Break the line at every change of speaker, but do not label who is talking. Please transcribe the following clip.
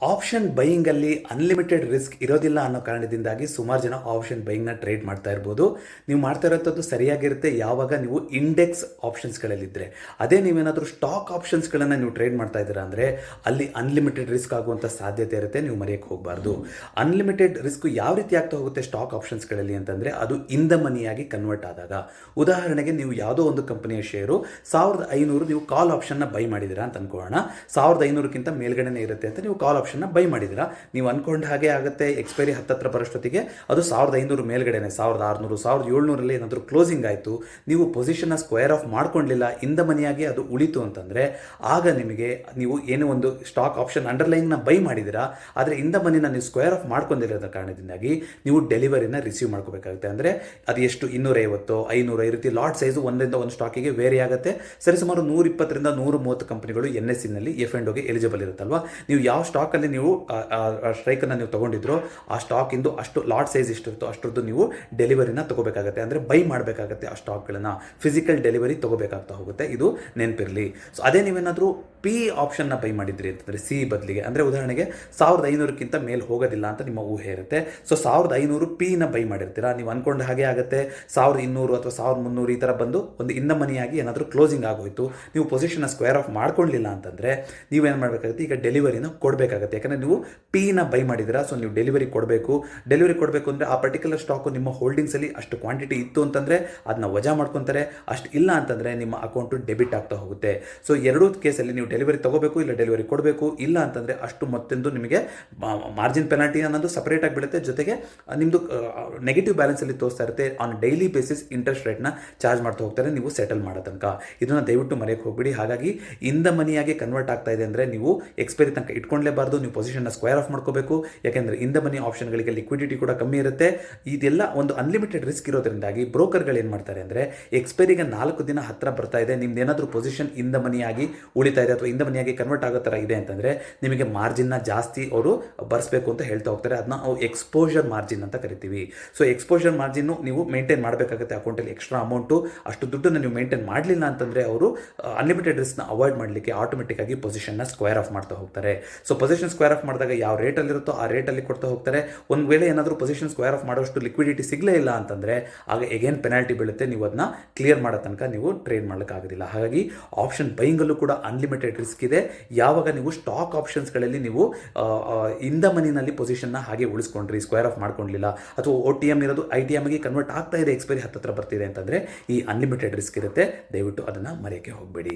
Option ಬೈಯಿಂಗಲ್ಲಿ unlimited risk ಇರೋದಿಲ್ಲ ಅನ್ನೋ ಕಾರಣದಿಂದಾಗಿ ಸುಮಾರು ಜನ ಆಪ್ಷನ್ ಬೈಯಿಂಗ್ನ ಟ್ರೇಡ್ ಮಾಡ್ತಾ ಇರ್ಬೋದು. ನೀವು ಮಾಡ್ತಾ ಇರೋಂಥದ್ದು ಸರಿಯಾಗಿರುತ್ತೆ ಯಾವಾಗ ನೀವು ಇಂಡೆಕ್ಸ್ ಆಪ್ಷನ್ಸ್ಗಳಲ್ಲಿದ್ದರೆ. ಅದೇ ನೀವೇನಾದರೂ ಸ್ಟಾಕ್ ಆಪ್ಷನ್ಸ್ಗಳನ್ನು ನೀವು ಟ್ರೇಡ್ ಮಾಡ್ತಾ ಇದ್ದೀರಾ ಅಂದರೆ ಅಲ್ಲಿ ಅನ್ಲಿಮಿಟೆಡ್ ರಿಸ್ಕ್ ಆಗುವಂಥ ಸಾಧ್ಯತೆ ಇರುತ್ತೆ, ನೀವು ಮರೆಯೋಕ್ಕೆ ಹೋಗಬಾರ್ದು. ಅನ್ಲಿಮಿಟೆಡ್ ರಿಸ್ಕ್ ಯಾವ ರೀತಿ ಆಗ್ತಾ ಹೋಗುತ್ತೆ ಸ್ಟಾಕ್ ಆಪ್ಷನ್ಸ್ಗಳಲ್ಲಿ ಅಂತಂದರೆ ಅದು ಇನ್ ದ ಮನಿಯಾಗಿ ಕನ್ವರ್ಟ್ ಆದಾಗ. ಉದಾಹರಣೆಗೆ ನೀವು ಯಾವುದೋ ಒಂದು ಕಂಪನಿಯ ಶೇರು 1500 ನೀವು ಕಾಲ್ ಆಪ್ಷನ್ನ ಬೈ ಮಾಡಿದ್ದೀರಾ ಅಂತ ಅನ್ಕೊಳ್ಳೋಣ. 1500ಕ್ಕಿಂತ ಮೇಲ್ಗಡೆನೇ ಇರುತ್ತೆ ಅಂತ ನೀವು ಕಾಲ್ ಆಪ್ಷನ್ನ ಬೈ ಮಾಡಿದ್ದೀರಾ. ನೀವು ಅಂದ್ಕೊಂಡ ಹಾಗೆ ಆಗುತ್ತೆ, ಎಕ್ಸ್ಪೈರಿ ಹತ್ತತ್ರ ಬರೋಷ್ಟೊತ್ತಿಗೆ ಅದು 1500 ಮೇಲ್ಗಡೆನೆ 1600 1700 ಏನಾದರೂ ಕ್ಲೋಸಿಂಗ್ ಆಯಿತು, ನೀವು ಪೊಸಿಷನ್ನ ಸ್ಕ್ವೇರ್ ಆಫ್ ಮಾಡ್ಕೊಳ್ಳಿಲ್ಲ, ಇಂದ ಮನಿಯಾಗಿ ಅದು ಉಳಿತು ಅಂತಂದರೆ ಆಗ ನಿಮಗೆ ನೀವು ಏನೋ ಒಂದು ಸ್ಟಾಕ್ ಆಪ್ಷನ್ ಅಂಡರ್ಲೈನ್ನ ಬೈ ಮಾಡಿದ್ದೀರಾ, ಆದರೆ ಇಂದ ಮನಿನ ನೀವು ಸ್ಕ್ವೇರ್ ಆಫ್ ಮಾಡ್ಕೊಂಡಿರೋದ ಕಾರಣದಿಂದಾಗಿ ನೀವು ಡೆಲಿವರಿನ ರಿಸೀವ್ ಮಾಡ್ಕೋಬೇಕಾಗುತ್ತೆ. ಅಂದರೆ ಅದು ಎಷ್ಟು 250 500 ಈ ರೀತಿ ಲಾಟ್ ಸೈಜು ಒಂದರಿಂದ ಒಂದು ಸ್ಟಾಕಿಗೆ ವೇರಿ ಆಗುತ್ತೆ. ಸರಿಸುಮಾರು 120ರಿಂದ 130 ಕಂಪನಿಗಳು NSE F&Oಗೆ ಎಲಿಜಿಬಲ್ ಇರುತ್ತಲ್ವಾ. ನೀವು ಯಾವ ಸ್ಟಾಕಲ್ಲಿ ನೀವು ಸ್ಟ್ರೈಕನ್ನು ನೀವು ತೊಗೊಂಡಿದ್ರು ಆ ಸ್ಟಾಕಿಂದು ಅಷ್ಟು ಲಾಟ್ ಸೈಜ್ ಎಷ್ಟಿರುತ್ತೋ ಅಷ್ಟರದ್ದು ನೀವು ಡೆಲಿವರಿನ ತೊಗೋಬೇಕಾಗುತ್ತೆ, ಅಂದರೆ ಬೈ ಮಾಡಬೇಕಾಗುತ್ತೆ. ಆ ಸ್ಟಾಕ್ಗಳನ್ನು ಫಿಸಿಕಲ್ ಡೆಲಿವರಿ ತೊಗೋಬೇಕಾಗ್ತಾ ಹೋಗುತ್ತೆ, ಇದು ನೆನಪಿರಲಿ. ಸೊ ಅದೇ ನೀವೇನಾದರೂ ಪಿ ಆಪ್ಷನ್ನ ಬೈ ಮಾಡಿದ್ರಿ ಅಂತಂದರೆ ಸಿ ಬದಲಿಗೆ, ಅಂದರೆ ಉದಾಹರಣೆಗೆ 1500ಕ್ಕಿಂತ ಮೇಲೆ ಹೋಗೋದಿಲ್ಲ ಅಂತ ನಿಮ್ಮ ಊಹೆ ಇರುತ್ತೆ. ಸೊ 1500 ಪಿನ ಬೈ ಮಾಡಿರ್ತೀರಾ, ನೀವು ಅಂದ್ಕೊಂಡ ಹಾಗೆ ಆಗುತ್ತೆ 1200 ಅಥವಾ 1300 ಈ ಥರ ಬಂದು ಒಂದು ಇನ್ ದ ಮನಿಯಾಗಿ ಏನಾದರೂ ಕ್ಲೋಸಿಂಗ್ ಆಗೋಯ್ತು, ನೀವು ಪೊಸಿಷನ್ನ ಸ್ಕ್ವೇರ್ ಆಫ್ ಮಾಡ್ಕೊಳ್ಳಿಲ್ಲ ಅಂತಂದರೆ ನೀವೇನು ಮಾಡಬೇಕಾಗುತ್ತೆ, ಈಗ ಡೆಲಿವರಿನ ಕೊಡಬೇಕಾಗುತ್ತೆ. ಯಾಕಂದರೆ ನೀವು ಪಿನ ಬೈ ಮಾಡಿದ್ದೀರಾ, ಸೊ ನೀವು ಡೆಲಿವರಿ ಕೊಡಬೇಕು ಅಂದರೆ ಆ ಪರ್ಟಿಕ್ಯುಲರ್ ಸ್ಟಾಕು ನಿಮ್ಮ ಹೋಲ್ಡಿಂಗ್ಸಲ್ಲಿ ಅಷ್ಟು ಕ್ವಾಂಟಿಟಿ ಇತ್ತು ಅಂತಂದರೆ ಅದನ್ನ ವಜಾ ಮಾಡ್ಕೊತಾರೆ, ಅಷ್ಟು ಇಲ್ಲ ಅಂತಂದರೆ ನಿಮ್ಮ ಅಕೌಂಟು ಡೆಬಿಟ್ ಆಗ್ತಾ ಹೋಗುತ್ತೆ. ಸೊ ಎರಡೂ ಕೇಸಲ್ಲಿ ನೀವು ಡೆಲಿವರಿ ತೊಗೋಬೇಕು ಇಲ್ಲ ಡೆಲಿವರಿ ಕೊಡಬೇಕು, ಇಲ್ಲ ಅಂತಂದರೆ ಅಷ್ಟು ಮೊತ್ತಂದು ನಿಮಗೆ ಮಾರ್ಜಿನ್ ಪೆನಾಲ್ಟಿ ಅನ್ನೋದು ಸಪ್ರೇಟಾಗಿ ಬೀಳುತ್ತೆ. ಜೊತೆಗೆ ನಿಮ್ಮದು ನೆಗೆಟಿವ್ ಬ್ಯಾಲೆನ್ಸಲ್ಲಿ ತೋರಿಸ್ತಾ ಇರುತ್ತೆ. ಆನ್ ಡೈಲಿ ಬೇಸಿಸ್ ಇಂಟ್ರೆಸ್ಟ್ ರೇಟ್ನ ಚಾರ್ಜ್ ಮಾಡ್ತಾ ಹೋಗ್ತಾರೆ ನೀವು ಸೆಟಲ್ ಮಾಡೋ ತನಕ. ಇದನ್ನು ದಯವಿಟ್ಟು ಮರೆಯೋಕ್ಕೆ ಹೋಗ್ಬಿಡಿ. ಹಾಗಾಗಿ ಇನ್ ದ ಮನಿಯಾಗಿ ಕನ್ವರ್ಟ್ ಆಗ್ತಾ ಇದೆ ಅಂದರೆ ನೀವು ಎಕ್ಸ್ಪೈರಿ ತನಕ ಇಟ್ಕೊಳ್ಳೇಬಾರ್ದು, ನೀವು ಪೊಸಿಷನ್ನ ಸ್ಕ್ವೇರ್ ಆಫ್ ಮಾಡ್ಕೋಬೇಕು. ಯಾಕೆಂದರೆ ಇನ್ ದ ಮನಿ ಆಪ್ಷನ್ಗಳಿಗೆ ಲಿಕ್ವಿಡಿಟಿ ಕೂಡ ಕಮ್ಮಿ ಇರುತ್ತೆ. ಇದೆಲ್ಲ ಒಂದು ಅನ್ಲಿಮಿಟೆಡ್ ರಿಸ್ಕ್ ಇರೋದ್ರಿಂದಾಗಿ ಬ್ರೋಕರ್ಗಳು ಏನು ಮಾಡ್ತಾರೆ ಅಂದರೆ ಎಕ್ಸ್ಪೈರಿಗೆ 4 ದಿನ ಹತ್ತಿರ ಬರ್ತಾ ಇದೆ, ನಿಮ್ದು ಏನಾದರೂ ಪೊಸಿಷನ್ ಇನ್ ದ ಮನಿಯಾಗಿ ಉಳಿತಾ ಇದೆ ಅಥವಾ ಇನ್ ದ ಮನಿಯಾಗಿ ಕನ್ವರ್ಟ್ ಆಗೋ ಥರ ಇದೆ ಅಂತಂದರೆ ನಿಮಗೆ ಮಾರ್ಜಿನ್ನ ಜಾಸ್ತಿ ಅವರು ಬರೆಸಬೇಕು ಅಂತ ಹೇಳ್ತಾ ಹೋಗ್ತಾರೆ. ಅದನ್ನ ನಾವು ಎಕ್ಸ್ಪೋಜರ್ ಮಾರ್ಜಿನ್ ಅಂತ ಕರಿತೀವಿ. ಸೊ ಎಕ್ಸ್ಪೋಜರ್ ಮಾರ್ಜಿನ್ನು ನೀವು ಮೇಂಟೈನ್ ಮಾಡಬೇಕಾಗುತ್ತೆ. ಅಕೌಂಟಲ್ಲಿ ಎಕ್ಸ್ಟ್ರಾ ಅಮೌಂಟು ಅಷ್ಟು ದುಡ್ಡನ್ನು ನೀವು ಮೇಂಟೈನ್ ಮಾಡಲಿಲ್ಲ ಅಂತಂದರೆ ಅವರು ಅನ್ಲಿಮಿಟೆಡ್ ರಿಸ್ಕ್ನ ಅವಾಯ್ಡ್ ಮಾಡಲಿಕ್ಕೆ ಆಟೋಮೆಟಿಕ್ ಆಗಿ ಪೊಸಿಷನ್ನ ಸ್ಕ್ವೇರ್ ಆಫ್ ಮಾಡ್ತಾ ಹೋಗ್ತಾರೆ. ಸೊ ಪೊಸಿಷನ್ ಸ್ಕ್ವೇರ್ ಆಫ್ ಮಾಡಿದಾಗ ಯಾವ ರೇಟಲ್ಲಿರುತ್ತೋ ಆ ರೇಟಲ್ಲಿ ಕೊಡ್ತಾ ಹೋಗ್ತಾರೆ. ಒಂದು ವೇಳೆ ಏನಾದರೂ ಪೊಸಿಷನ್ ಸ್ಕ್ವೇರ್ ಆಫ್ ಮಾಡೋಷ್ಟು ಲಿಕ್ವಿಡಿಟಿ ಸಿಗಲೇ ಇಲ್ಲ ಅಂತಂದರೆ ಆಗ ಎಗೇನ್ ಪೆನಾಲ್ಟಿ ಬೀಳುತ್ತೆ, ನೀವು ಅದನ್ನ ಕ್ಲಿಯರ್ ಮಾಡೋ ತನಕ ನೀವು ಟ್ರೇಡ್ ಮಾಡೋಕ್ಕಾಗೋದಿಲ್ಲ. ಹಾಗಾಗಿ ಆಪ್ಷನ್ ಬೈಯಿಂಗಲ್ಲೂ ಕೂಡ ಅನ್ಲಿಮಿಟೆಡ್ ರಿಸ್ಕ್ ಇದೆ. ಯಾವಾಗ ನೀವು ಸ್ಟಾಕ್ ಆಪ್ಷನ್ಸ್ಗಳಲ್ಲಿ ನೀವು ಇನ್ ದ ಮನಿನಲ್ಲಿ ಪೊಸಿಷನ್ನ ಹಾಗೆ ಉಳಿಸ್ಕೊಂಡ್ರಿ, ಸ್ಕ್ವೇರ್ ಆಫ್ ಮಾಡ್ಕೊಂಡಿಲ್ಲ, ಅಥವಾ OTM ಇರೋದು ITMಗೆ ಕನ್ವರ್ಟ್ ಆಗ್ತಾ ಇದೆ, ಎಕ್ಸ್ಪೈರಿ ಹತ್ತಿರ ಬರ್ತಿದೆ ಅಂತಂದರೆ ಈ ಅನ್ಲಿಮಿಟೆಡ್ ರಿಸ್ಕ್ ಇರುತ್ತೆ. ದಯವಿಟ್ಟು ಅದನ್ನು ಮರೆಯೋಕ್ಕೆ ಹೋಗಬೇಡಿ.